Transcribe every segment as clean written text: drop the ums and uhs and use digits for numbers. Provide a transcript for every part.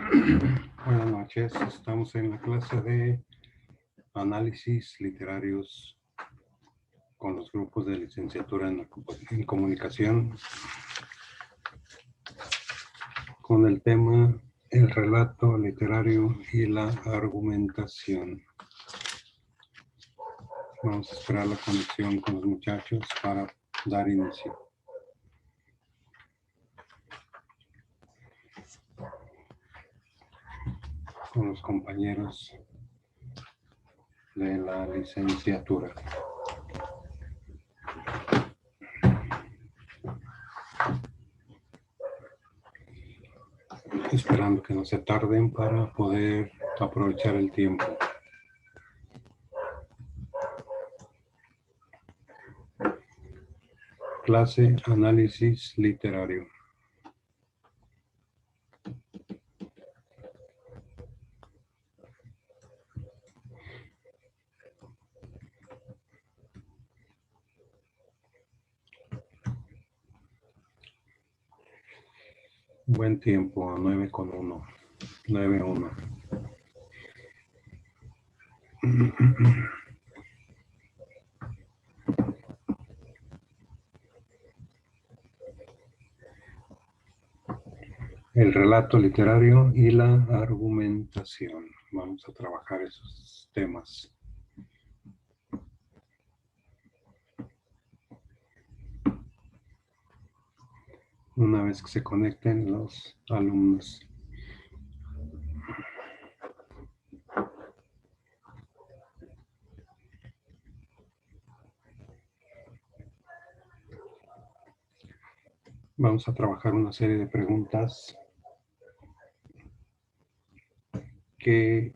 Buenas noches, estamos en la clase de análisis literarios con los grupos de licenciatura en comunicación, con el tema el relato literario y la argumentación. Vamos a esperar la conexión con los muchachos para dar inicio. Con los compañeros de la licenciatura. Esperando que no se tarden para poder aprovechar el tiempo. Clase análisis literario. Buen tiempo, 9:1. 9:1. El relato literario y la argumentación. Vamos a trabajar esos temas. Una vez que se conecten los alumnos. Vamos a trabajar una serie de preguntas que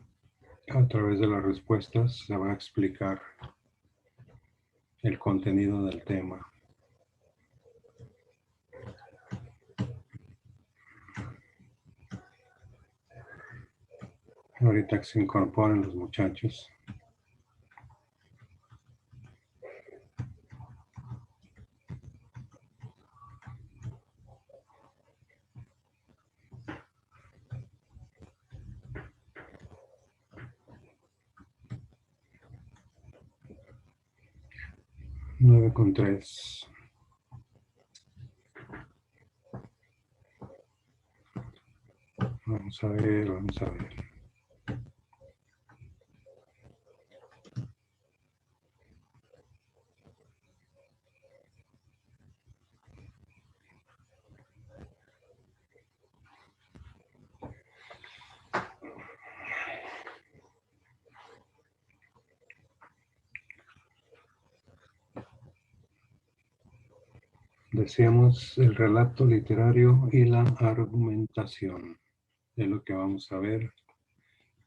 a través de las respuestas se va a explicar el contenido del tema. Ahorita que se incorporen los muchachos. Nueve con 3. Vamos a ver, vamos a ver. Decíamos el relato literario y la argumentación. Es lo que vamos a ver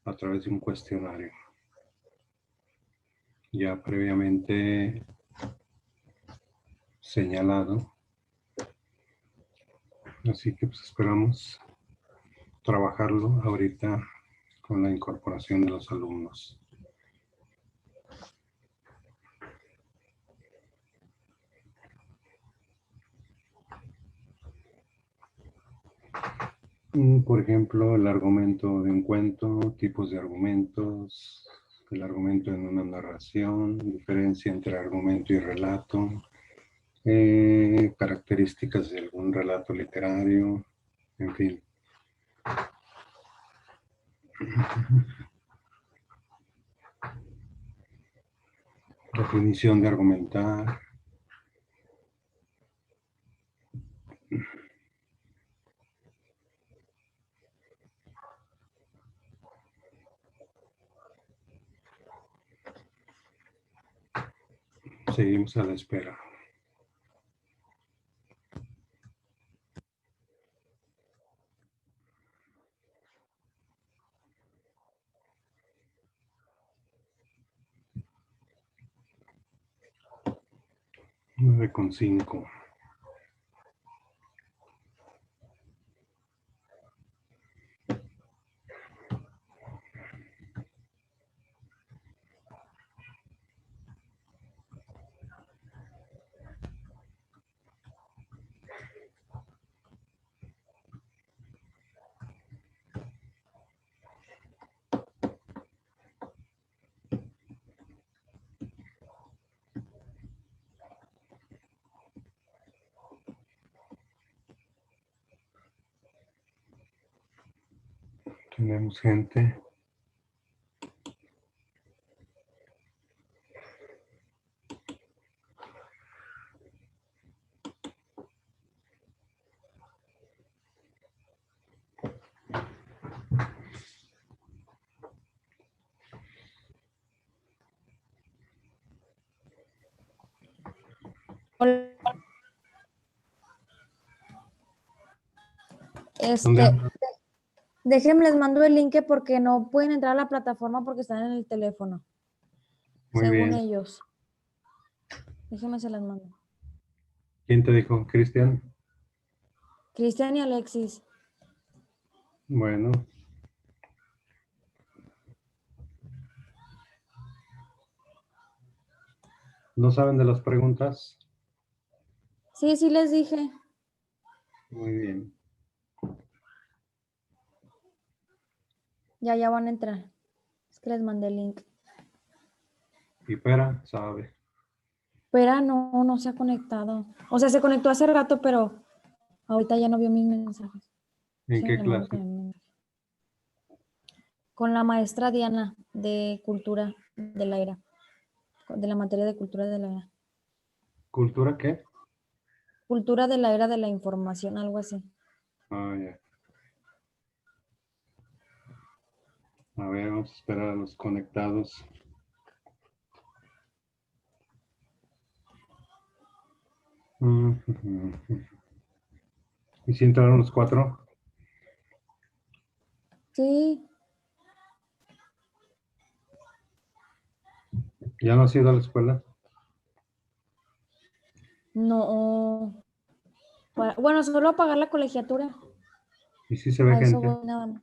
a través de un cuestionario. Ya previamente señalado. Así que pues esperamos trabajarlo ahorita con la incorporación de los alumnos. Por ejemplo, el argumento de un cuento, tipos de argumentos, el argumento en una narración, diferencia entre argumento y relato, características de algún relato literario, en fin. Definición de argumentar. Seguimos a la espera. Nueve con 5. Tenemos gente. Hola. ¿Dónde? Déjenme les mando el link porque no pueden entrar a la plataforma porque están en el teléfono. Muy Según bien. ellos. Déjenme se las mando. ¿Quién te dijo? ¿Cristian? Cristian y Alexis. Bueno. ¿No saben de las preguntas? Sí, sí les dije. Muy bien. Ya van a entrar. Es que les mandé el link. Y Pera sabe. Pero no se ha conectado. O sea, se conectó hace rato, pero ahorita ya no vio mis mensajes. ¿En Sí, qué le mando clase? también un mensaje. Con la maestra Diana de Cultura de la Era. De la materia de Cultura de la Era. ¿Cultura qué? Cultura de la Era de la Información, algo así. Ah, ya. A ver, vamos a esperar a los conectados. ¿Y si entraron los 4? Sí, ¿Ya no has ido a la escuela? no. Bueno, solo a pagar la colegiatura. ¿Y si se ve A eso gente? voy nada más.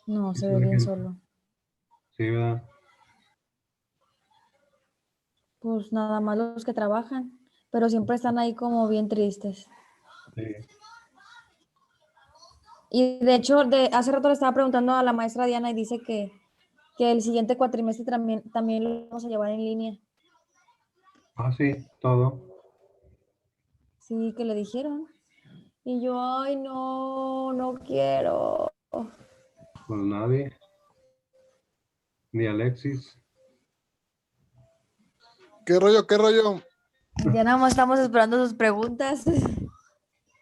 No, ¿Sí se se ve ve bien gente? solo. Sí, ¿verdad? Pues nada más los que trabajan. Pero siempre están ahí como bien tristes. Sí. Y de hecho, hace rato le estaba preguntando a la maestra Diana y dice que el siguiente cuatrimestre también lo vamos a llevar en línea. Ah, sí, todo. Sí, que le dijeron. Y yo, ay, no quiero. Pues nadie. Ni Alexis. ¿Qué rollo, qué rollo? Ya nada más estamos esperando sus preguntas.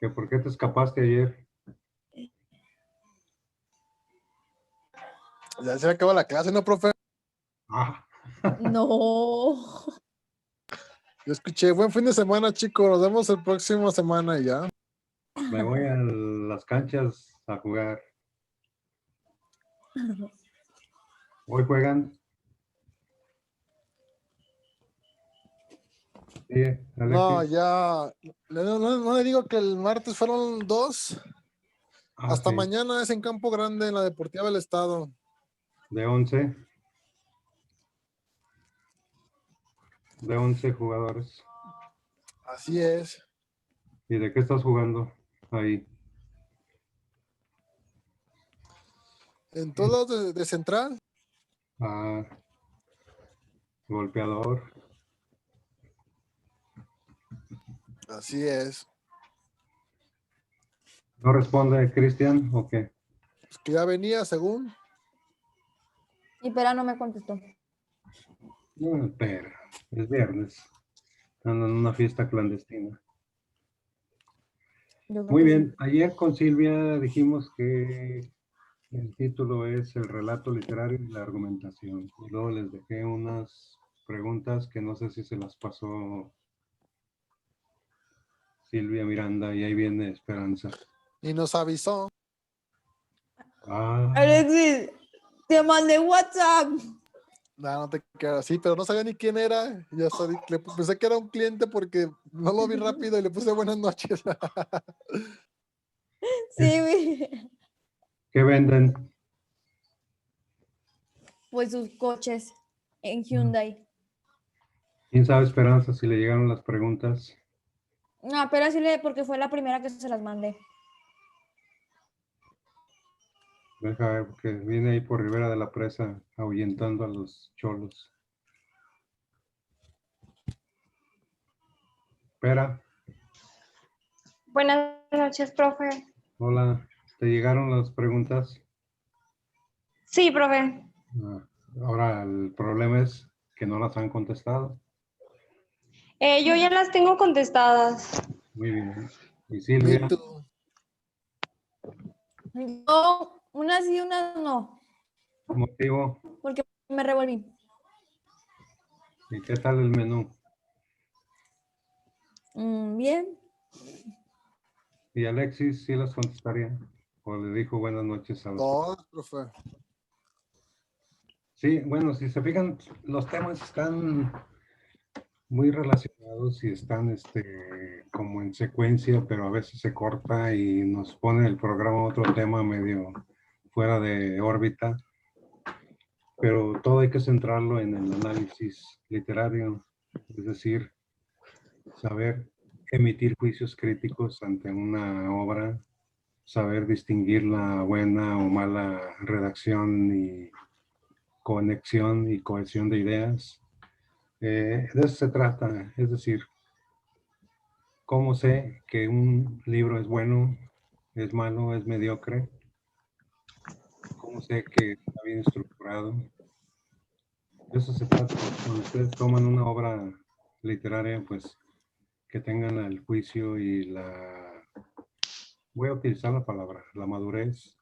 ¿Que por qué te escapaste ayer? Ya se acabó la clase, ¿no, profe? Ah, No. Yo escuché, buen fin de semana, chicos. Nos vemos el próximo semana y ya. me voy a las canchas a jugar. ¿Hoy juegan? Sí, No, Alexis. ya. No le digo que el martes fueron 2. Ah, Hasta sí. mañana es en Campo Grande, en la Deportiva del Estado. De 11. De 11 jugadores. Así es. ¿Y de qué estás jugando ahí? En todos lados de Central. Ah, golpeador. Así es. ¿No responde Cristian o qué? Pues que ya venía, según. Y Pera no me contestó. No, espera. Es viernes. Andan en una fiesta clandestina. Yo creo Muy que sí. bien. Ayer con Silvia dijimos que el título es el relato literario y la argumentación. Y luego les dejé unas preguntas que no sé si se las pasó Silvia Miranda y ahí viene Esperanza. Y nos avisó. Ah, Alexis, te mandé WhatsApp. No te quedas así, pero no sabía ni quién era. Ya pensé que era un cliente porque no lo vi rápido y le puse buenas noches. Sí, ¿qué venden? pues sus coches en Hyundai. ¿Quién sabe Esperanza si le llegaron las preguntas? No, pero sí porque fue la primera que se las mandé. Deja ver, porque viene ahí por Ribera de la Presa ahuyentando a los cholos. Espera, Buenas noches, profe. hola. ¿Te llegaron las preguntas? Sí, profe. Ahora el problema es que no las han contestado. Yo ya las tengo contestadas. Muy bien. Y Me Silvia, too. Yo, unas sí, unas no, motivo, porque me revolví. ¿y qué tal el menú? Bien. ¿Y Alexis sí las contestaría? ¿O le dijo buenas noches a los... No, profe. Sí, bueno, si se fijan, los temas están muy relacionados y están como en secuencia, pero a veces se corta y nos pone el programa otro tema medio fuera de órbita. Pero todo hay que centrarlo en el análisis literario, es decir, saber emitir juicios críticos ante una obra, saber distinguir la buena o mala redacción y conexión y cohesión de ideas. De eso se trata, es decir, cómo sé que un libro es bueno, es malo, es mediocre, cómo sé que está bien estructurado. De eso se trata. Cuando ustedes toman una obra literaria, pues que tengan el juicio y voy a utilizar la palabra, la madurez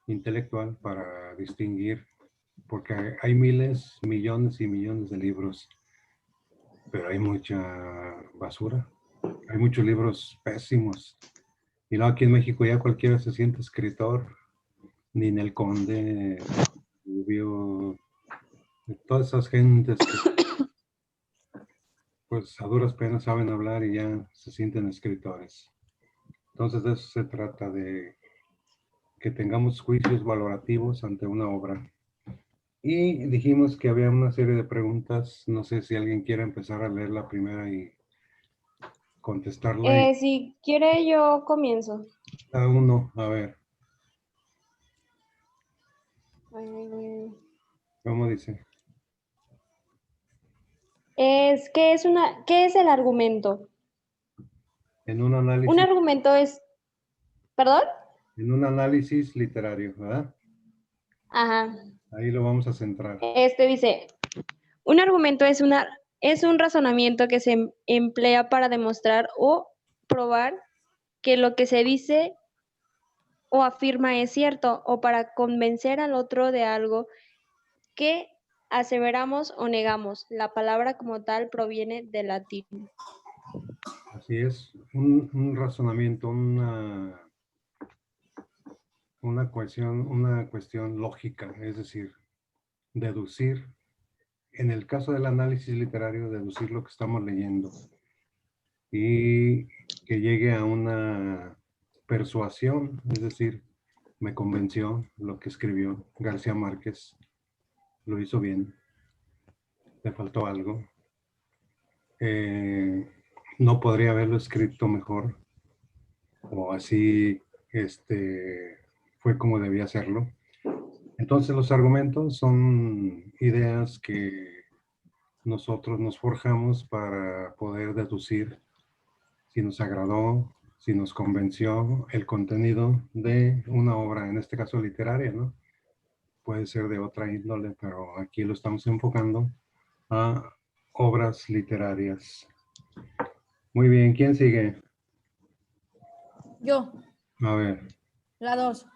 intelectual para distinguir, porque hay miles, millones y millones de libros, pero hay mucha basura. Hay muchos libros pésimos. Y luego aquí en México ya cualquiera se siente escritor, Ninel Conde, Rubio, todas esas gentes que pues a duras penas saben hablar y ya se sienten escritores. Entonces de eso se trata, de que tengamos juicios valorativos ante una obra. Y dijimos que había una serie de preguntas, no sé si alguien quiere empezar a leer la primera y contestarla. Y Si quiere, yo comienzo. cada uno, a ver, ¿cómo dice? ¿Qué es el argumento? En un Un análisis, argumento es, ¿perdón? en un análisis literario, ¿verdad? Ajá. Ahí lo vamos a centrar. Dice, un argumento es un razonamiento que se emplea para demostrar o probar que lo que se dice o afirma es cierto, o para convencer al otro de algo que aseveramos o negamos. La palabra como tal proviene del latín. Así es, un razonamiento, una cuestión lógica, es decir, deducir, en el caso del análisis literario, deducir lo que estamos leyendo y que llegue a una persuasión, es decir, me convenció lo que escribió García Márquez, lo hizo bien, le faltó algo, no podría haberlo escrito mejor, o así fue como debía hacerlo. Entonces los argumentos son ideas que nosotros nos forjamos para poder deducir si nos agradó, si nos convenció el contenido de una obra, en este caso literaria, ¿no? Puede ser de otra índole, pero aquí lo estamos enfocando a obras literarias. Muy bien, ¿quién sigue? Yo, A ver. la 2.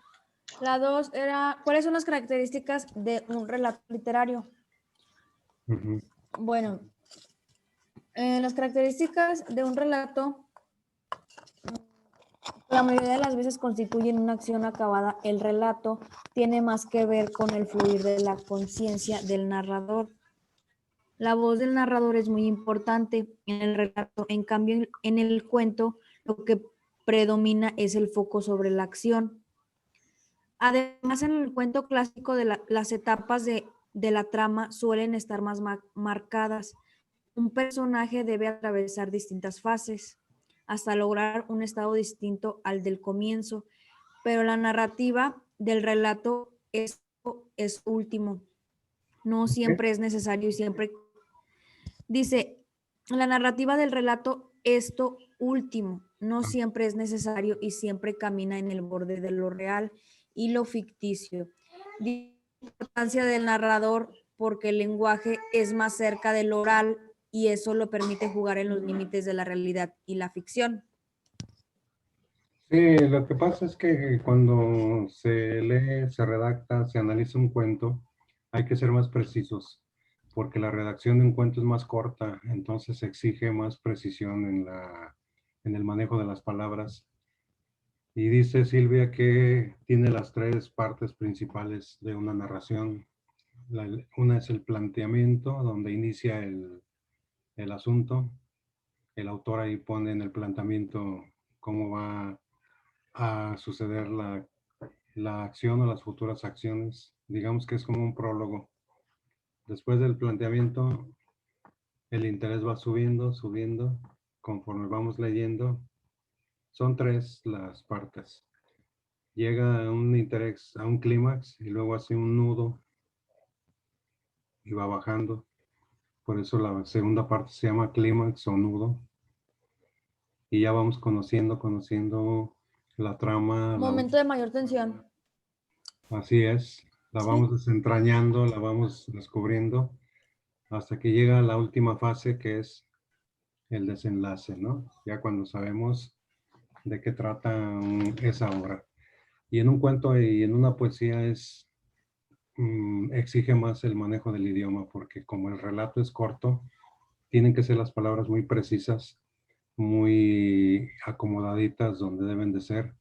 La 2 era, ¿cuáles son las características de un relato literario? Uh-huh. Bueno, las características de un relato, la mayoría de las veces constituyen una acción acabada. El relato tiene más que ver con el fluir de la conciencia del narrador. La voz del narrador es muy importante en el relato, en cambio en el cuento lo que predomina es el foco sobre la acción. Además, en el cuento clásico las etapas de la trama suelen estar más marcadas. Un personaje debe atravesar distintas fases hasta lograr un estado distinto al del comienzo, pero la narrativa del relato es último. No siempre es necesario y siempre... Dice, la narrativa del relato, esto último, no siempre es necesario y siempre camina en el borde de lo real y lo ficticio. La importancia del narrador porque el lenguaje es más cerca del oral y eso lo permite jugar en los límites de la realidad y la ficción. Sí, lo que pasa es que cuando se lee, se redacta, se analiza un cuento, hay que ser más precisos, porque la redacción de un cuento es más corta, entonces se exige más precisión en el manejo de las palabras. Y dice Silvia que tiene las tres partes principales de una narración. Una es el planteamiento, donde inicia el asunto. El autor ahí pone en el planteamiento cómo va a suceder la acción o las futuras acciones. Digamos que es como un prólogo. Después del planteamiento, el interés va subiendo, subiendo, conforme vamos leyendo. Son tres las partes. Llega a un interés, a un clímax y luego hace un nudo y va bajando. Por eso la segunda parte se llama clímax o nudo. Y ya vamos conociendo la trama. Momento de mayor tensión. Así es, la vamos desentrañando, la vamos descubriendo hasta que llega a la última fase que es el desenlace, ¿no? Ya cuando sabemos de qué trata esa obra. Y en un cuento y en una poesía exige más el manejo del idioma porque como el relato es corto, tienen que ser las palabras muy precisas, muy acomodaditas donde deben de ser.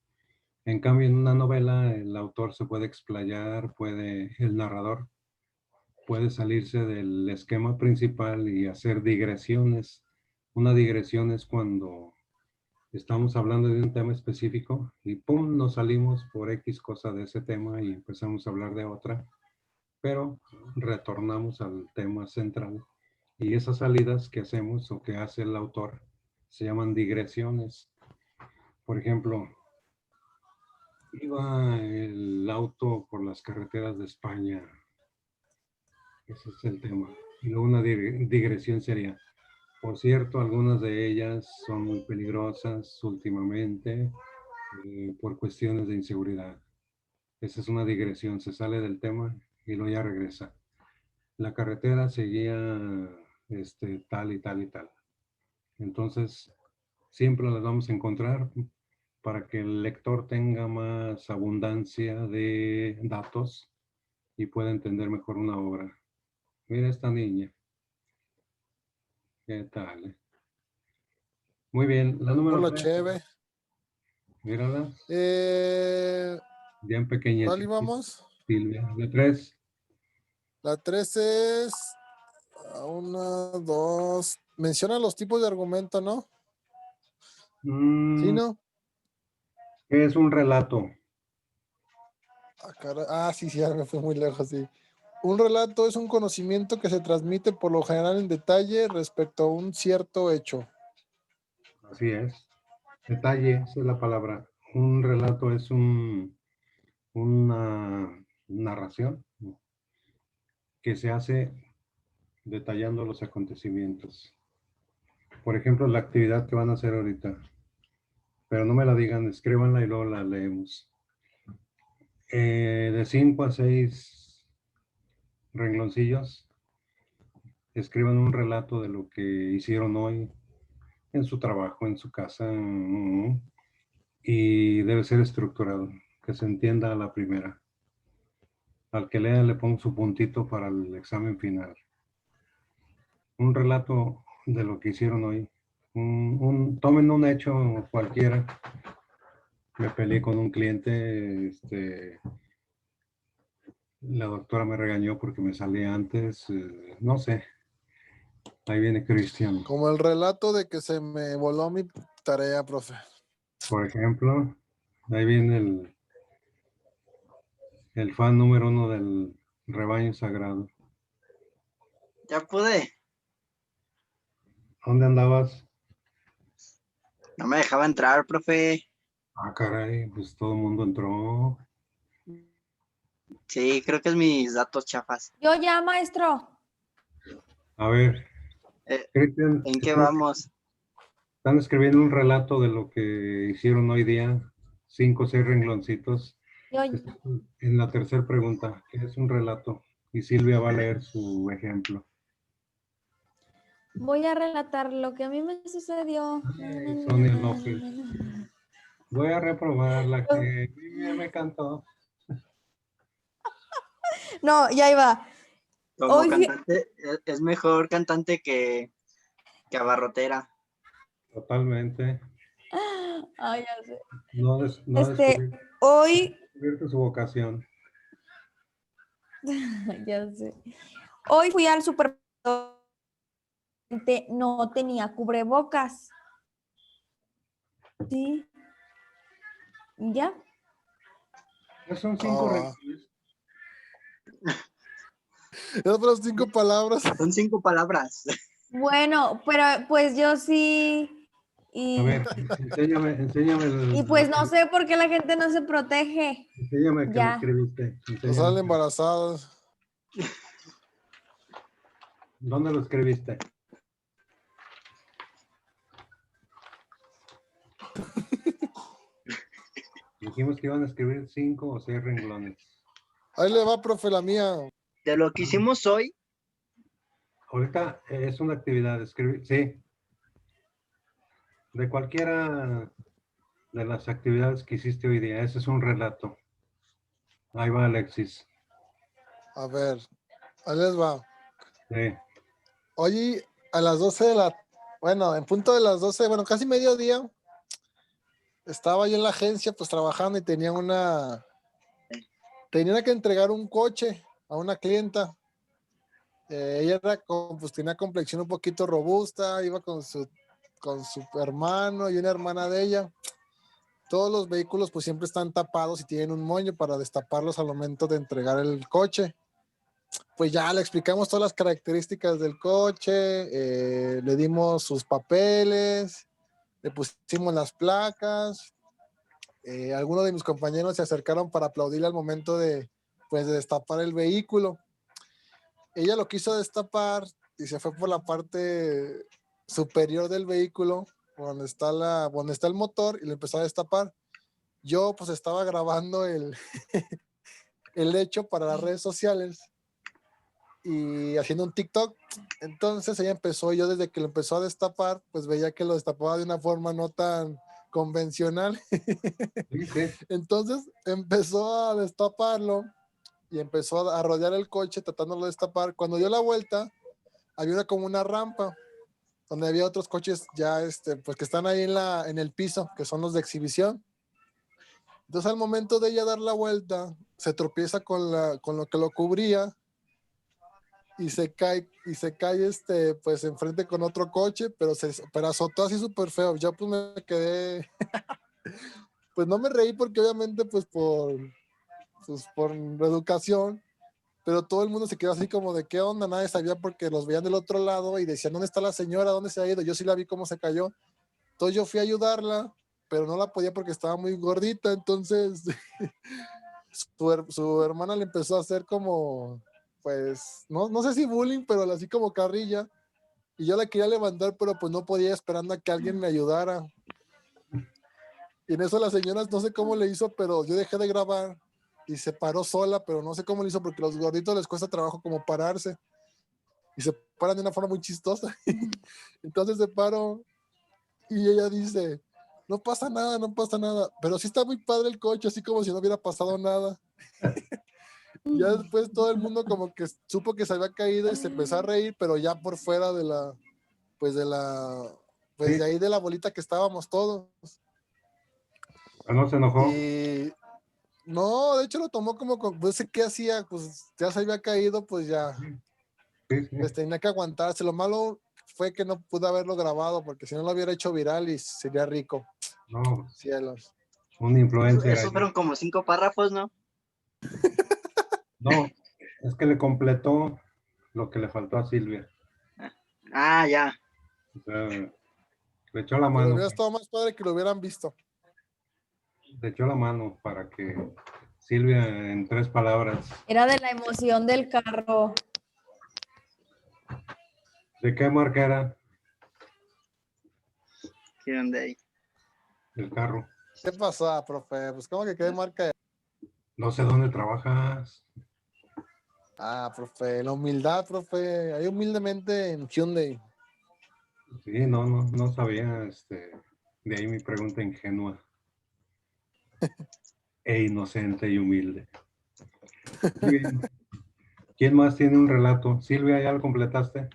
En cambio, en una novela, el autor se puede explayar, el narrador puede salirse del esquema principal y hacer digresiones. Una digresión es cuando estamos hablando de un tema específico y ¡pum! Nos salimos por X cosa de ese tema y empezamos a hablar de otra, pero retornamos al tema central. Y esas salidas que hacemos o que hace el autor se llaman digresiones. Por ejemplo, iba el auto por las carreteras de España. Ese es el tema. Y luego una digresión sería, por cierto, algunas de ellas son muy peligrosas últimamente por cuestiones de inseguridad. Esa es una digresión, se sale del tema y luego ya regresa. La carretera seguía tal y tal y tal. Entonces, siempre las vamos a encontrar para que el lector tenga más abundancia de datos y pueda entender mejor una obra. Mira esta niña. ¿Qué tal? Muy bien, la número Hola, 3. Cheve. Mírala, Eh, bien pequeña. ¿Cuál íbamos? Silvia. La 3. La 3 es una, dos. Menciona los tipos de argumento, ¿no? Sí, ¿no? Es un relato. Sí, ya me fui muy lejos, sí. Un relato es un conocimiento que se transmite por lo general en detalle respecto a un cierto hecho. Así es. Detalle, esa es la palabra. Un relato es una narración que se hace detallando los acontecimientos. Por ejemplo, la actividad que van a hacer ahorita. Pero no me la digan, escríbanla y luego la leemos. De 5 a 6 rengloncillos, escriban un relato de lo que hicieron hoy en su trabajo, en su casa, y debe ser estructurado, que se entienda a la primera. Al que lea le pongo su puntito para el examen final. Un relato de lo que hicieron hoy. Tomen un hecho cualquiera. Me peleé con un cliente, la doctora me regañó porque me salí antes, no sé. Ahí viene Cristian. Como el relato de que se me voló mi tarea, profe. Por ejemplo, ahí viene el fan número 1 del rebaño sagrado. Ya pude. ¿Dónde andabas? No me dejaba entrar, profe. Ah, caray, pues todo el mundo entró. Sí, creo que es mis datos chafas. Yo ya, maestro. A ver, Eh, Cristian, ¿En qué vamos? Están escribiendo un relato de lo que hicieron hoy día, 5 o 6 rengloncitos. Yo, En la tercera pregunta, ¿qué es un relato? Y Silvia va a leer su ejemplo. voy a relatar lo que a mí me sucedió. Ay, Sonia López. Voy a reprobar la que me cantó. No, ya iba. Como Hoy fui- cantante, es mejor cantante que abarrotera. Totalmente. Ay, ya sé. No ha Hoy, descubierto su vocación. ya sé. Hoy fui al supermercado, no tenía cubrebocas. Sí. ¿Ya? Son 5 Ah, renglones. esas fueron 5 palabras. Son 5 palabras. Bueno, pero pues yo sí. Y, A ver, enséñame y pues no sé por qué la gente no se protege. enséñame que lo Ya. escribiste. No Enséñame salen que- embarazadas. ¿Dónde lo escribiste? Dijimos que iban a escribir 5 o 6 renglones. Ahí le va, profe, la mía. De lo que hicimos hoy, Ahorita es una actividad, escribir, sí. De cualquiera de las actividades que hiciste hoy día, ese es un relato. Ahí va Alexis. A ver, ahí les va. Sí. Hoy a las 12 de la... Bueno, en punto de las 12, bueno, casi mediodía, estaba yo en la agencia, pues trabajando y tenía que entregar un coche a una clienta. Ella pues tenía complexión un poquito robusta, iba con su hermano y una hermana de ella. Todos los vehículos pues siempre están tapados y tienen un moño para destaparlos al momento de entregar el coche. Pues ya le explicamos todas las características del coche, le dimos sus papeles, le pusimos las placas. Algunos de mis compañeros se acercaron para aplaudirle al momento de destapar el vehículo. Ella lo quiso destapar y se fue por la parte superior del vehículo, donde está el motor, y lo empezó a destapar. Yo pues estaba grabando el hecho para las redes sociales y haciendo un TikTok. Entonces ella empezó, yo desde que lo empezó a destapar, pues veía que lo destapaba de una forma no tan convencional. Sí, sí. Entonces empezó a destaparlo y empezó a rodear el coche tratándolo de destapar. Cuando dio la vuelta, había como una rampa donde había otros coches ya pues que están ahí en el piso, que son los de exhibición. Entonces al momento de ella dar la vuelta, se tropieza con lo que lo cubría y se cae pues enfrente con otro coche, pero azotó así súper feo. Yo pues me quedé, pues no me reí porque obviamente pues por educación, pero todo el mundo se quedó así como de qué onda, nadie sabía porque los veían del otro lado y decían, ¿dónde está la señora? ¿Dónde se ha ido? Yo sí la vi cómo se cayó. Entonces yo fui a ayudarla, pero no la podía porque estaba muy gordita, entonces su hermana le empezó a hacer como, pues, no sé si bullying, pero así como carrilla, y yo la quería levantar, pero pues no podía, esperando a que alguien me ayudara. Y en eso la señora, no sé cómo le hizo, pero yo dejé de grabar y se paró sola, pero no sé cómo le hizo porque a los gorditos les cuesta trabajo como pararse y se paran de una forma muy chistosa. Entonces se paró y ella dice, no pasa nada, no pasa nada, pero sí está muy padre el coche, así como si no hubiera pasado nada. Ya después todo el mundo como que supo que se había caído y se empezó a reír, pero ya por fuera de Sí. de ahí de la bolita que estábamos todos. ¿No se enojó? Y no, de hecho lo tomó como, pues, ¿qué hacía? Pues ya se había caído, pues ya, Sí, sí. pues tenía que aguantarse. Lo malo fue que no pude haberlo grabado, porque si no lo hubiera hecho viral y sería rico. No, Cielos. un influencer esos ahí. fueron como 5 párrafos, ¿no? No, es que le completó lo que le faltó a Silvia. Ah, ya. O sea, le echó la Pero mano. hubiera estado más padre que lo hubieran visto. Le echó la mano para que Silvia, en 3 palabras. Era de la emoción del carro. ¿De qué marca era? Hyundai. El carro. ¿Qué pasó, profe? Pues, ¿cómo que qué marca? No sé dónde trabajas. Ah, profe, la humildad, profe. Ahí humildemente en Hyundai. Sí, no sabía, de ahí mi pregunta ingenua. E inocente y humilde. Muy bien. ¿Quién más tiene un relato? Silvia, ¿ya lo completaste?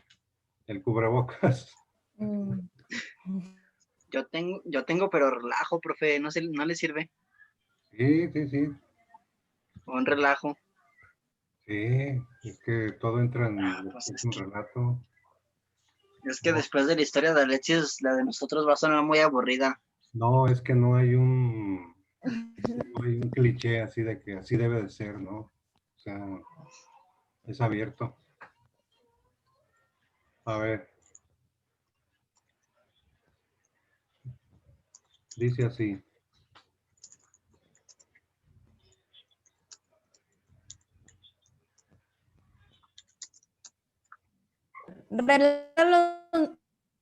El cubrebocas. Mm, Yo tengo, pero relajo, profe, no le sirve. Sí. Un relajo. Sí, es que todo entra en lo Pues que es un relato. es que después de la historia de Alexis, la de nosotros va a sonar muy aburrida. No, es que no hay un cliché así de que así debe de ser, ¿no? O sea, es abierto. A ver, dice así.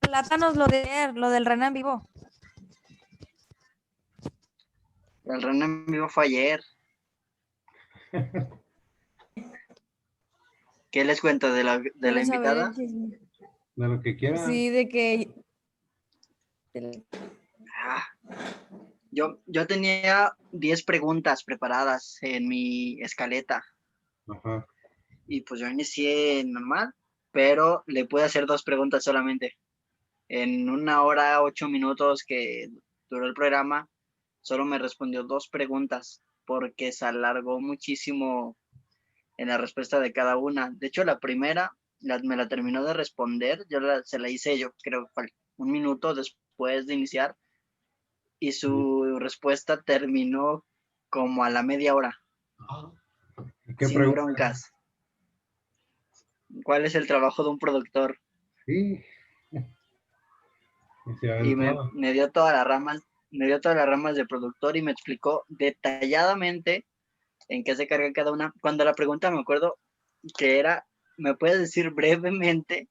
Relátanos lo de ayer, lo del Renan vivo. El René en vivo fue ayer. ¿Qué les cuento de la Quiero saber invitada? el chisme. De lo que quiera. Sí, de que... Ah, yo tenía 10 preguntas preparadas en mi escaleta Ajá. y pues yo inicié normal, pero le pude hacer 2 preguntas solamente. En 1 hora, 8 minutos que duró el programa, solo me respondió 2 preguntas porque se alargó muchísimo en la respuesta de cada una. De hecho, la primera me la terminó de responder, se la hice yo creo 1 minuto después de iniciar y su respuesta terminó como a la media hora, ¿Qué sin pregunta? broncas. ¿Cuál es el trabajo de un productor? Sí. Y se Y aventó. me dio todas las ramas, de productor y me explicó detalladamente en qué se carga cada una. Cuando la pregunta me acuerdo que era, ¿me puedes decir brevemente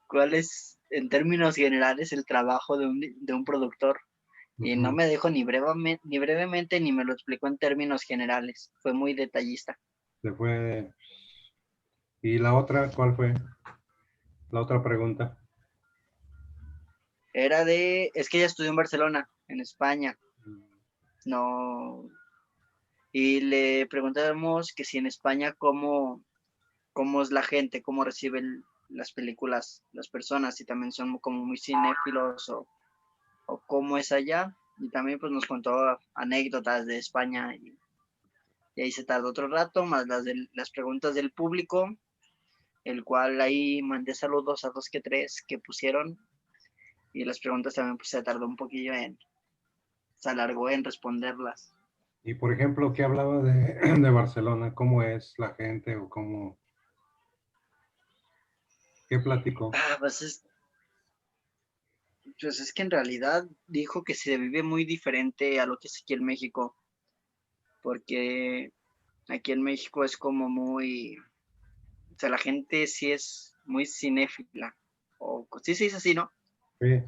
cuál es, en términos generales, el trabajo de un productor? Y no Ujú. me dijo ni brevemente ni me lo explicó en términos generales. Fue muy detallista. Se fue. ¿Y la otra cuál fue? La otra pregunta. Es que ella estudió en Barcelona, en España. No. Y le preguntamos que si en España cómo es la gente, cómo reciben las películas las personas, si también son como muy cinéfilos o cómo es allá. Y también pues nos contó anécdotas de España y ahí se tardó otro rato, más las preguntas del público, el cual ahí mandé saludos a 2 que 3 que pusieron y las preguntas también pues se tardó un poquillo se alargó en responderlas. Y por ejemplo, ¿qué hablaba de Barcelona? ¿Cómo es la gente o qué platicó? Pues es que en realidad dijo que se vive muy diferente a lo que es aquí en México, porque aquí en México es como o sea, la gente sí es muy cinéfila, o sí se dice así, ¿no? Sí,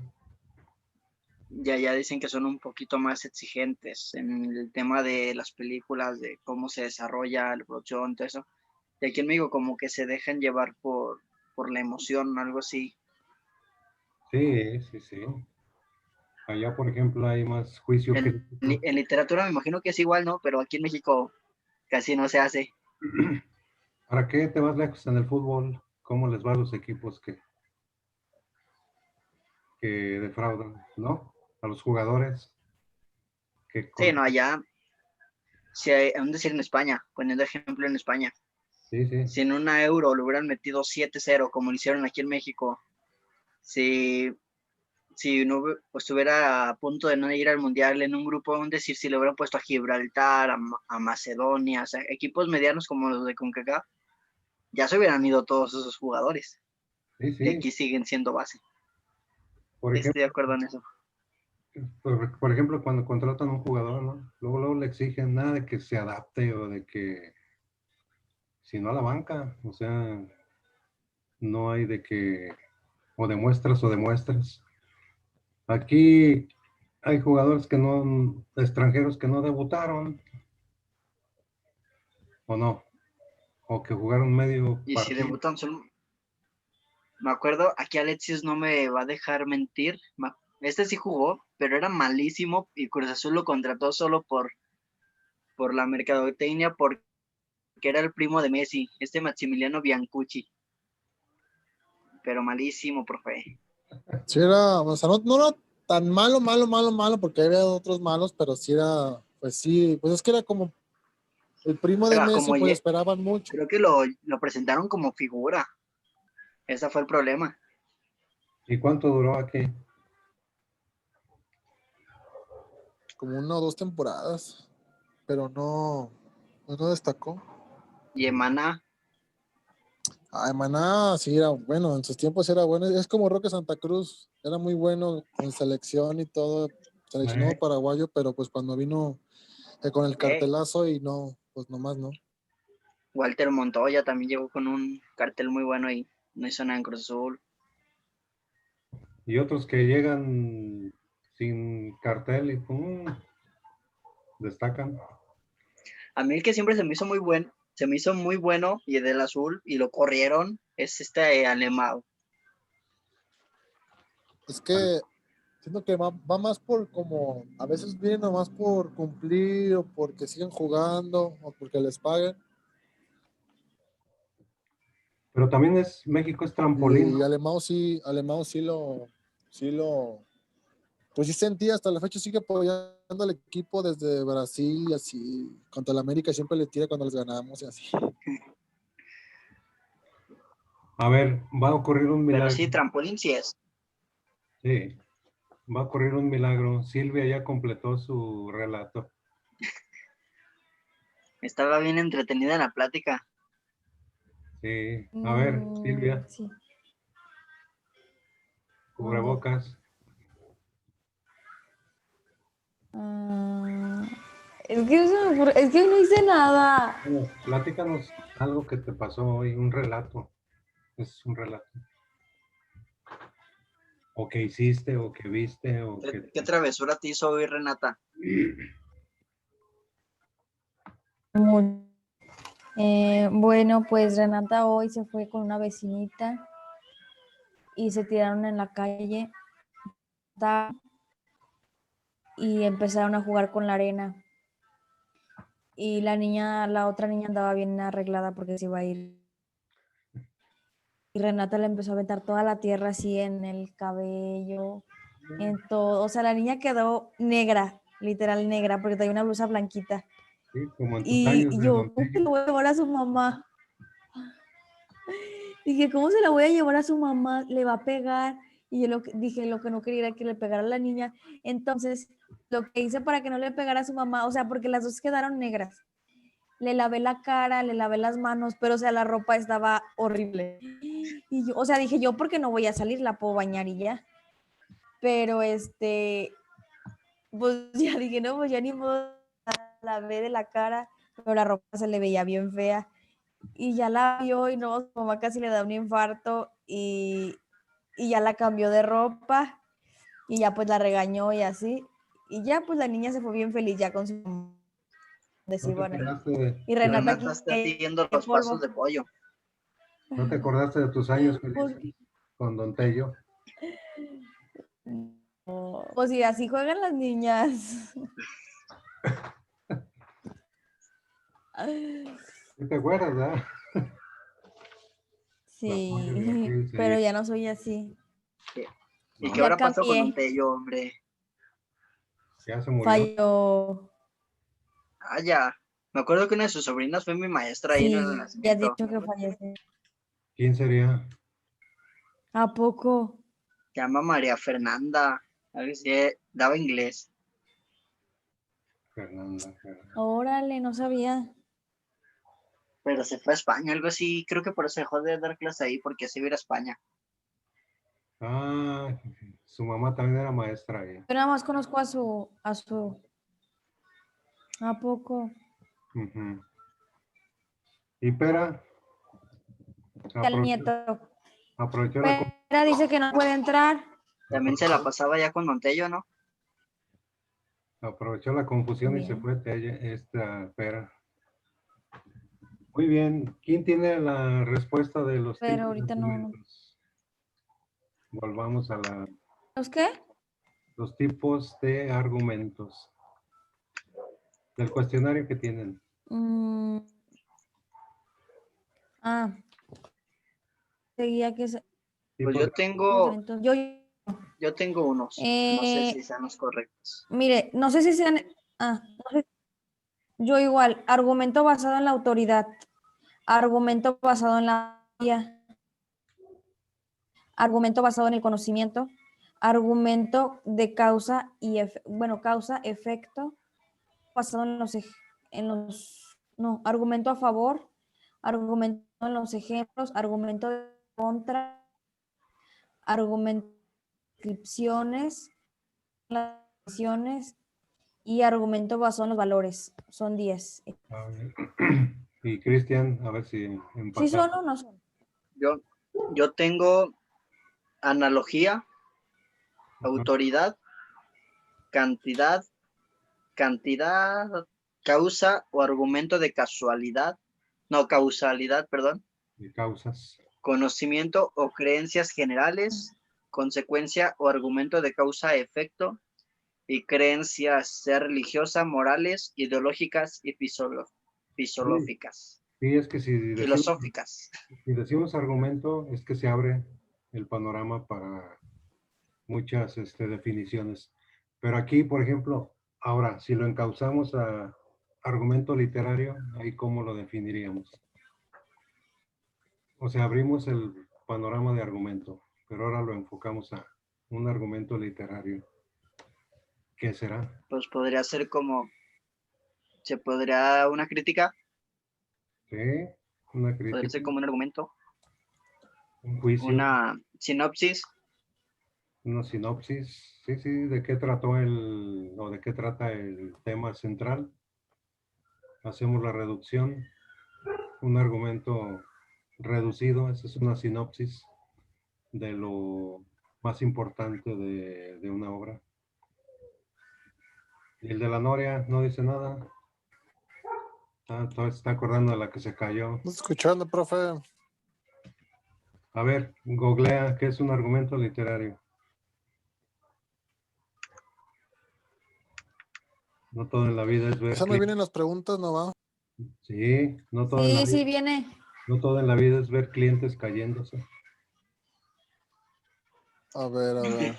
Ya dicen que son un poquito más exigentes en el tema de las películas, de cómo se desarrolla la producción, todo eso. Y aquí en México como que se dejan llevar por la emoción, algo así. sí. Allá, por ejemplo, hay más juicio crítico. En literatura me imagino que es igual, ¿no? Pero aquí en México casi no se hace. ¿Para qué te vas lejos en el fútbol? ¿Cómo les va a los equipos que defraudan, ¿no? A los jugadores que Sí, con... no, allá, si hay, aún decir en España, poniendo ejemplo en España, Sí. si en 1 euro le hubieran metido 7-0 como lo hicieron aquí en México, si, si no estuviera a punto de no ir al Mundial en un grupo, aún decir, si le hubieran puesto a Gibraltar, a Macedonia, o sea, equipos medianos como los de CONCACAF, ya se hubieran ido todos esos jugadores. Y Sí. aquí siguen siendo base. Por Estoy ejemplo, de acuerdo en eso. por ejemplo, cuando contratan a un jugador, ¿no? Luego le exigen nada de que se adapte o de que, si no a la banca, o sea, no hay de que, o demuestras. Aquí hay jugadores que no, extranjeros que no debutaron, o no, o que jugaron medio Y si partido. debutan, me acuerdo, aquí Alexis no me va a dejar mentir. Este sí jugó, pero era malísimo y Cruz Azul lo contrató solo por la mercadotecnia, porque era el primo de Messi, este Maximiliano Biancucci. Pero malísimo, profe. Sí era, o sea, no era tan malo, porque había otros malos, pero sí era, pues sí, pues es que era como el primo de Pero Messi, como pues esperaban mucho. creo que lo presentaron como figura. Ese fue el problema. ¿Y cuánto duró aquí? Como 1 o 2 temporadas, pero no destacó. Y Emana, Ay, Maná, sí era bueno, en sus tiempos era bueno. Es como Roque Santa Cruz, era muy bueno en selección y todo, seleccionado paraguayo, pero pues cuando vino con el cartelazo y no, pues nomás no. Walter Montoya también llegó con un cartel muy bueno y no hizo nada en Cruz Azul. Y otros que llegan sin cartel y pum, destacan. A mí el que siempre se me hizo muy bueno y del Azul y lo corrieron es este Alemão. Es que siento que va más por como, a veces viene nomás por cumplir o porque siguen jugando o porque les paguen. Pero también México es trampolín, Y ¿no? Alemão pues sí sentía, hasta la fecha sigue apoyando al equipo desde Brasil y así, contra el América siempre le tira cuando les ganamos y así. A ver, va a ocurrir un Pero milagro. sí, trampolín sí es. Sí, va a ocurrir un milagro. Silvia ya completó su relato. Estaba bien entretenida en la plática. Sí, a ver, Silvia, Sí. cubrebocas. Es que no hice nada. Bueno, platícanos algo que te pasó hoy, un relato. Es un relato. O que hiciste, o que viste, o que... ¿Qué travesura te hizo hoy, Renata? Bueno, pues Renata hoy se fue con una vecinita y se tiraron en la calle y empezaron a jugar con la arena. Y la otra niña andaba bien arreglada porque se iba a ir. Y Renata le empezó a aventar toda la tierra así en el cabello, en todo. O sea, la niña quedó negra, literal negra, porque traía una blusa blanquita. Sí, como en tus Y años de yo, Don ¿cómo se Tello. la voy a llevar a su mamá? Dije, ¿cómo se la voy a llevar a su mamá? Le va a pegar. Y yo dije, lo que no quería era que le pegara a la niña. Entonces, lo que hice para que no le pegara a su mamá, o sea, porque las dos quedaron negras. Le lavé la cara, le lavé las manos, pero o sea, la ropa estaba horrible. Y yo, o sea, dije yo, ¿por qué no voy a salir? La puedo bañar y ya. Pero pues ya dije, no, pues ya ni modo, la lavé de la cara, pero la ropa se le veía bien fea. Y ya la vio y no, su mamá casi le da un infarto y ya la cambió de ropa y ya pues la regañó y así. Y ya pues la niña se fue bien feliz ya con su mamá. ¿No Decir, te bueno, acordaste de, y Renata Renata aquí está siguiendo los pasos polvo. de pollo. ¿no te acordaste de tus años felices Porque, con Don Tello? pues sí, así juegan las niñas. ¿Sí te acuerdas, verdad? Sí, pero ya no soy así. ¿Y No, qué Ya habrá pasado con Don cambié. Tello, hombre? ya se murió. Falló. Ah, ya. Me acuerdo que una de sus sobrinas fue mi maestra ahí en el Sí, ya has nacimiento. dicho que falleció. ¿Quién sería? ¿A poco? Se llama María Fernanda. A ver si daba inglés. Fernanda. Órale, no sabía. Pero se fue a España, algo así. Creo que por eso dejó de dar clase ahí, porque se iba a ir a España. Ah, su mamá también era maestra ahí. Yo nada más conozco ¿a poco? Ujú. Y Pera Al aprovechó, nieto. aprovechó la... Pero dice que no puede entrar. También se la pasaba ya con Montello, ¿no? Aprovechó la confusión y se Bien. fue esta pera. Muy bien. ¿Quién tiene la respuesta de los Pero tipos de ahorita no. argumentos? Volvamos a ¿Los qué? los tipos de argumentos del cuestionario que tienen. Mm, ah, seguía que Pues Tipos yo de- tengo, entonces, yo tengo unos. No sé Eh, si sean los correctos. mire, no sé si sean, no sé, yo igual, argumento basado en la autoridad, argumento basado en la guía, argumento basado en el conocimiento, argumento de causa y bueno, causa, efecto, basado no, argumento a favor, argumento en los ejemplos, argumento de contra, argumento de descripciones, las acciones y argumento basado en los valores. Son 10. A ver. Y Cristian, a ver si ¿Sí son empatamos. o no son? Yo tengo analogía, Ajá. autoridad, cantidad, causa o argumento de casualidad, no, causalidad, perdón, De causas. conocimiento o creencias generales, consecuencia o argumento de causa-efecto, y creencias ser religiosas, morales, ideológicas y filosóficas. Sí, es que Filosóficas. si decimos argumento, es que se abre el panorama para muchas definiciones. Pero aquí, por ejemplo, ahora, si lo encauzamos a argumento literario, ahí cómo lo definiríamos. O sea, abrimos el panorama de argumento, pero ahora lo enfocamos a un argumento literario. ¿Qué será? Pues podría ser se podría una crítica, ¿Sí? Una podría ser crítica, como un argumento, un juicio, una sinopsis, una sinopsis. Sí, sí, ¿de qué trató o de qué trata el tema central? Hacemos la reducción, un argumento reducido, esa es una sinopsis de lo más importante de una obra. Y el de la Noria no dice nada. Está acordando de la que se cayó. No escuchando, profe. A ver, googlea, ¿qué es un argumento literario? No todo en la vida es ver Esa me vienen las preguntas, ¿no va? Sí, no todo en la Sí, vida, sí viene. no todo en la vida es ver clientes cayéndose. A ver.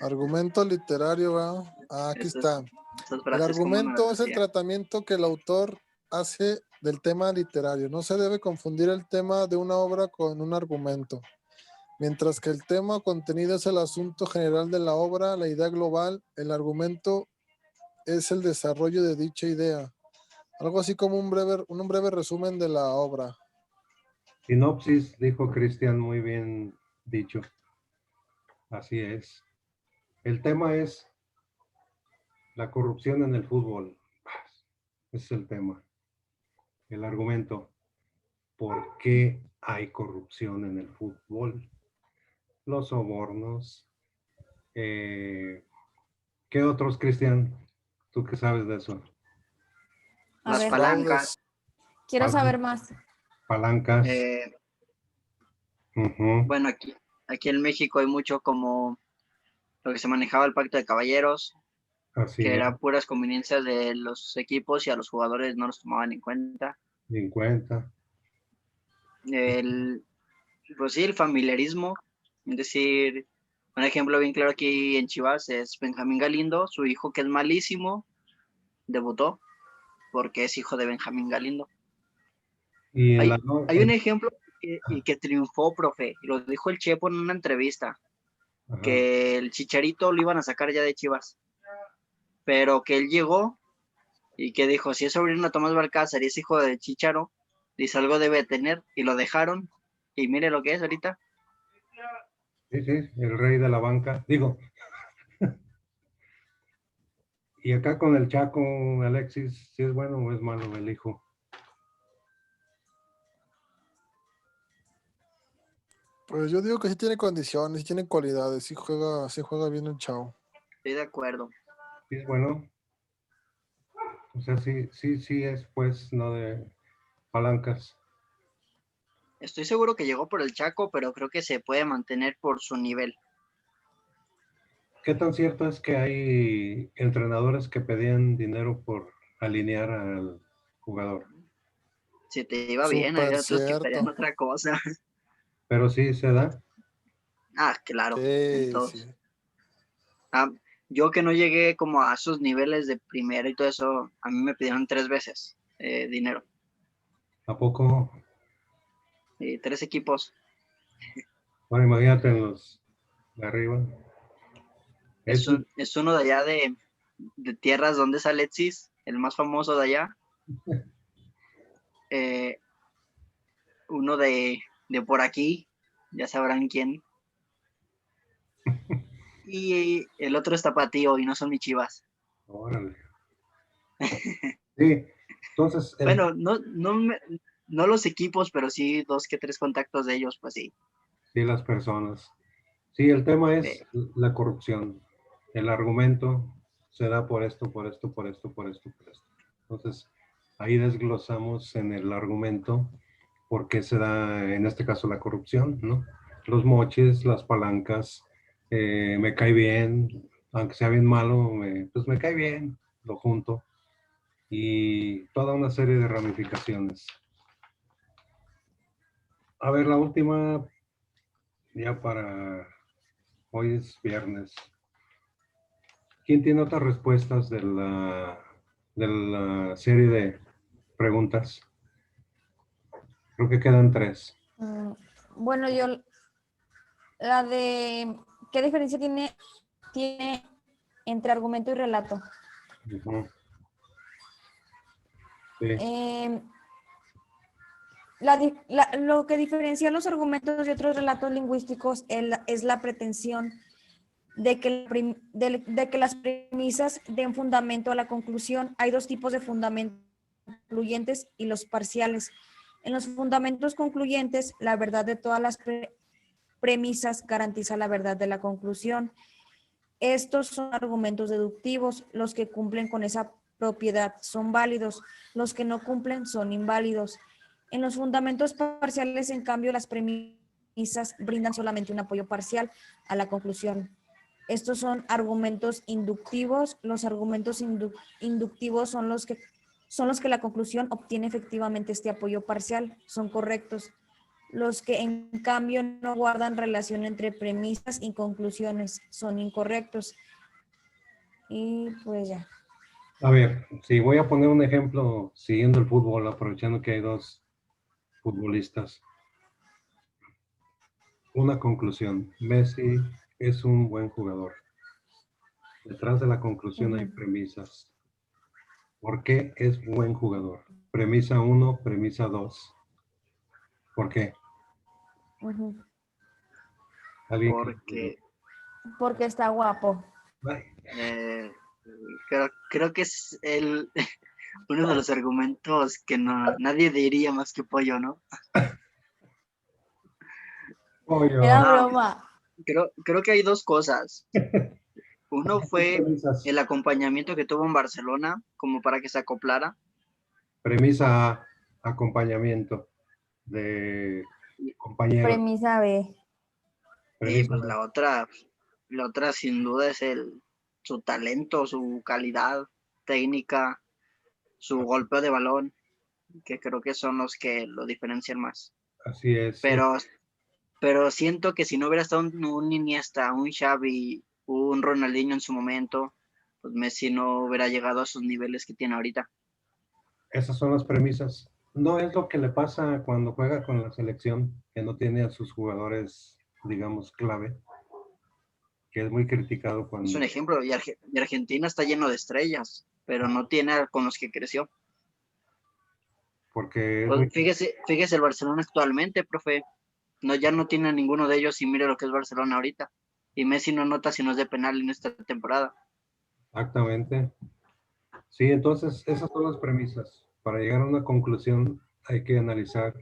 Argumento literario, ¿va? Aquí está. Esas El frases como me las argumento es el decía. tratamiento que el autor hace del tema literario. No se debe confundir el tema de una obra con un argumento. Mientras que el tema o contenido es el asunto general de la obra, la idea global, el argumento es el desarrollo de dicha idea. Algo así como un breve resumen de la obra. Sinopsis, dijo Cristian, muy bien dicho. Así es. El tema es la corrupción en el fútbol. Ese es el tema. El argumento. ¿Por qué hay corrupción en el fútbol? Los sobornos. ¿Qué otros, Cristian? ¿Tú qué sabes de eso? A Las ver, palancas, quiero saber más. Palancas. Ujú, bueno, aquí en México hay mucho como lo que se manejaba el pacto de caballeros, así que es. era puras conveniencias de los equipos y a los jugadores no los tomaban en cuenta. 50. Pues sí, el familiarismo, es decir, un ejemplo bien claro aquí en Chivas es Benjamín Galindo, su hijo que es malísimo, debutó porque es hijo de Benjamín Galindo. Y en la, Hay un ejemplo que triunfó, profe, y lo dijo el Chepo en una entrevista, ajá. que el Chicharito lo iban a sacar ya de Chivas, pero que él llegó y que dijo, si es sobrino de Tomás Balcázar y es hijo de Chicharo, dice algo debe tener, y lo dejaron, y mire lo que es ahorita. Sí, sí, el rey de la banca. Digo, y acá con el Chaco, Alexis, ¿si es bueno o es malo el hijo? Pues yo digo que sí tiene condiciones, sí tiene cualidades, sí juega bien el chavo. Estoy de acuerdo. Sí, es bueno. O sea, sí es pues, no de palancas. Estoy seguro que llegó por el Chaco, pero creo que se puede mantener por su nivel. ¿Qué tan cierto es que hay entrenadores que pedían dinero por alinear al jugador? Si te iba bien, Súper había otros que pedían cierto. otra cosa. Pero sí se da. Ah, claro, en Sí, todos. sí. Ah, yo que no llegué como a esos niveles de primera y todo eso, a mí me pidieron 3 veces dinero. ¿A poco? Y 3 equipos. Bueno, imagínate en los de arriba. Es, Eso, es uno de allá de tierras donde es Alexis, el más famoso de allá. Eh, uno de por aquí, ya sabrán quién. Y el otro es Tapatío y no son mis Chivas. órale. Sí, entonces, Bueno, no los equipos, pero sí 2 que 3 contactos de ellos, pues sí. sí, las personas. Sí, el tema es Eh, la corrupción. El argumento se da por esto, por esto, por esto, por esto, por esto. Entonces, ahí desglosamos en el argumento por qué se da, en este caso, la corrupción, ¿no? Los moches, las palancas, me cae bien, aunque sea bien malo, pues me cae bien, lo junto. Y toda una serie de ramificaciones. A ver, la última, ya para hoy es viernes. ¿Quién tiene otras respuestas de la serie de preguntas? Creo que quedan 3. Bueno, yo, la de, ¿qué diferencia tiene entre argumento y relato? Ujú. Sí, Eh, lo que diferencia los argumentos de otros relatos lingüísticos es la pretensión de que las premisas den fundamento a la conclusión. Hay dos tipos de fundamentos, concluyentes y los parciales. En los fundamentos concluyentes, la verdad de todas las premisas garantiza la verdad de la conclusión. Estos son argumentos deductivos. Los que cumplen con esa propiedad son válidos. Los que no cumplen son inválidos. En los fundamentos parciales, en cambio, las premisas brindan solamente un apoyo parcial a la conclusión. Estos son argumentos inductivos. Los argumentos inductivos son los que la conclusión obtiene efectivamente este apoyo parcial, son correctos. Los que en cambio no guardan relación entre premisas y conclusiones son incorrectos. Y pues ya. a ver, si voy a poner un ejemplo siguiendo el fútbol, aprovechando que hay 2 futbolistas. Una conclusión. Messi es un buen jugador. Detrás de la conclusión hay premisas. ¿Por qué es buen jugador? Premisa 1, premisa 2. ¿Por qué? Alguien que... porque Porque está guapo. Ay, eh, creo que es uno de los argumentos que nadie diría más que pollo, ¿no? Era pollo. No, broma. creo que hay 2 cosas. Uno fue Premisas. el acompañamiento que tuvo en Barcelona, como para que se acoplara. Premisa A, acompañamiento de compañeros. Premisa B. Y Premisa pues B. la otra sin duda es su talento, su calidad técnica, su golpeo de balón, que creo que son los que lo diferencian más. Así es. Pero siento que si no hubiera estado un Iniesta, un Xavi, un Ronaldinho en su momento, pues Messi no hubiera llegado a sus niveles que tiene ahorita. Esas son las premisas. No es lo que le pasa cuando juega con la selección, que no tiene a sus jugadores, digamos, clave, que es muy criticado Es un cuando... ejemplo, y Argentina está lleno de estrellas, pero no tiene con los que creció. Porque es Pues muy... fíjese el Barcelona actualmente, profe. No, ya no tiene a ninguno de ellos y mire lo que es Barcelona ahorita. Y Messi no nota si no es de penal en esta temporada. Exactamente. Sí, entonces esas son las premisas. Para llegar a una conclusión hay que analizar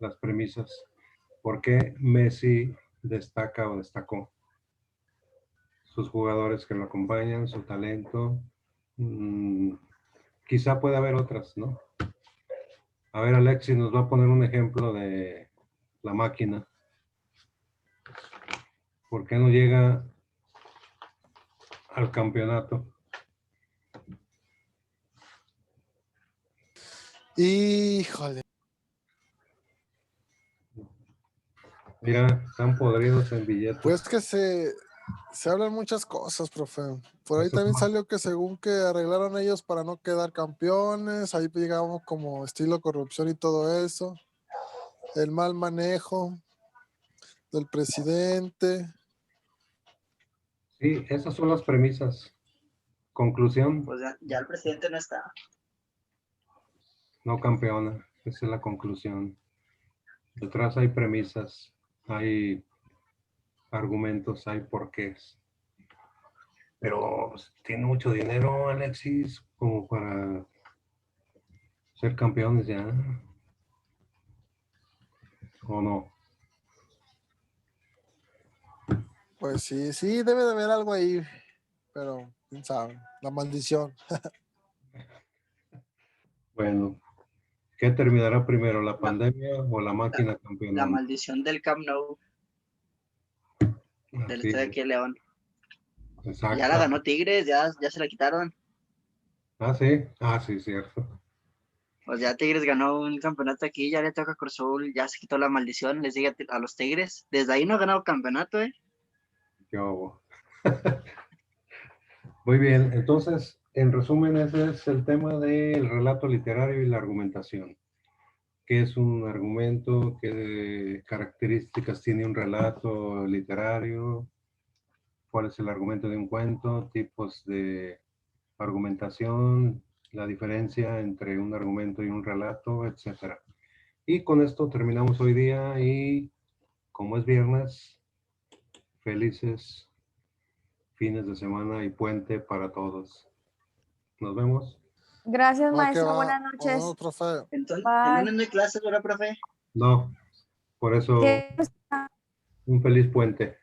las premisas. ¿Por qué Messi destaca o destacó? Sus jugadores que lo acompañan, su talento. Quizá puede haber otras, ¿no? A ver, Alexis nos va a poner un ejemplo de la máquina. ¿Por qué no llega al campeonato? Híjole. Mira, están podridos en billetes. Pues que se hablan muchas cosas, profe. Por ahí Eso también no. salió que según que arreglaron ellos para no quedar campeones, ahí llegamos como estilo corrupción y todo eso, el mal manejo del presidente. Sí, esas son las premisas. Conclusión, Pues ya el presidente no está. no campeona. Esa es la conclusión. Detrás hay premisas, hay argumentos, hay porqués. Pero pues, tiene mucho dinero, Alexis, como para ser campeones ya. ¿O no? Pues sí, sí, debe de haber algo ahí, pero quién sabe, la maldición. Bueno, ¿qué terminará primero, la La, pandemia o la máquina la campeonona? maldición del Camp Nou, del Así estadio es, aquí en León. Ya la exacto. ganó Tigres, ya se la quitaron. Ah, sí, cierto. Pues ya Tigres ganó un campeonato aquí, ya le toca a Cruz Azul, ya se quitó la maldición, les diga a los Tigres. Desde ahí no ha ganado campeonato, ¿eh? Qué hubo. Muy bien, entonces, en resumen, ese es el tema del relato literario y la argumentación. ¿Qué es un argumento? ¿Qué características tiene un relato literario? ¿Cuál es el argumento de un cuento? Tipos de argumentación, la diferencia entre un argumento y un relato, etcétera. Y con esto terminamos hoy día y como es viernes, felices fines de semana y puente para todos. Nos vemos. Gracias, Va que maestro. va. Buenas Nos vemos, noches. profe. Entonces, ¿el lunes Bye. no hay clases, verdad, profe? No, por eso ¿Qué? un feliz puente.